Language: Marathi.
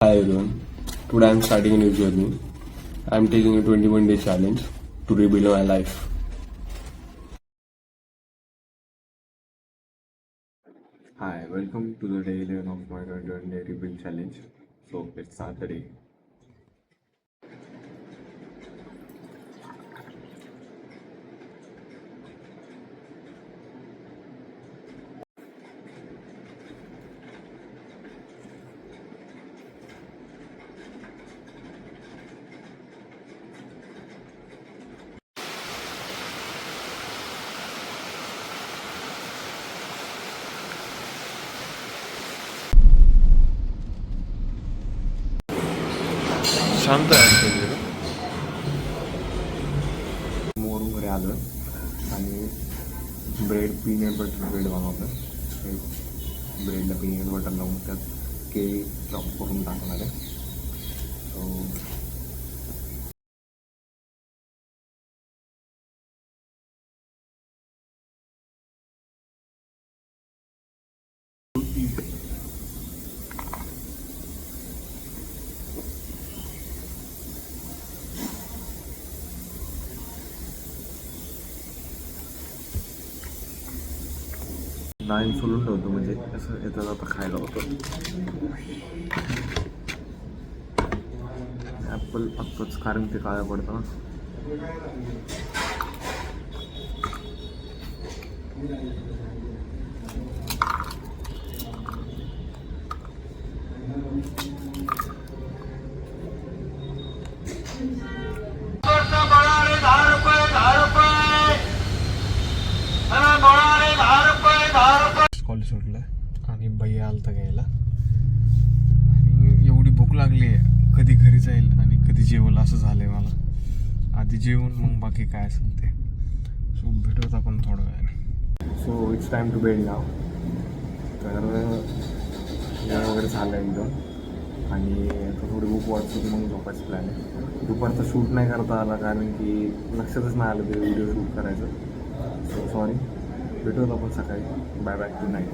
Hi everyone. Today I am starting a new journey. I am taking a 21-day challenge to rebuild my life. Hi, welcome to the day 11 of my 21-day rebuild challenge. So let's start the day. शांत आहे मोरून घरी आलं आणि ब्रेड पीनट बटर ब्रेड बनवलं. ब्रेडला पीनट बटर लावून त्यात केळी चॉप करून टाकणार आहे. सो ईट. 9 सोलून ठेवतो म्हणजे असं येतात आता खायला होतं. ॲपल आत्ताच कारण ते काळं पडतं ना. कॉल सुटलं आणि भैया आलता घ्यायला आणि एवढी भूक लागली आहे, कधी घरी जाईल आणि कधी जेवल असं झालंय मला. आधी जेवून मग बाकी काय असेल ते. सो भेटूत आपण थोड्या वेळाने. So it's time to bed now. तर जेवण वगैरे झालं एकदम आणि आता थोडी भूक वाटते की मग झोपायचं प्लॅन आहे. दुपारचं शूट नाही करता आला कारण की लक्षातच नाही आलं ते व्हिडिओ शूट करायचं. So sorry. भेटूत आपण सकाळी. Bye bye, good night.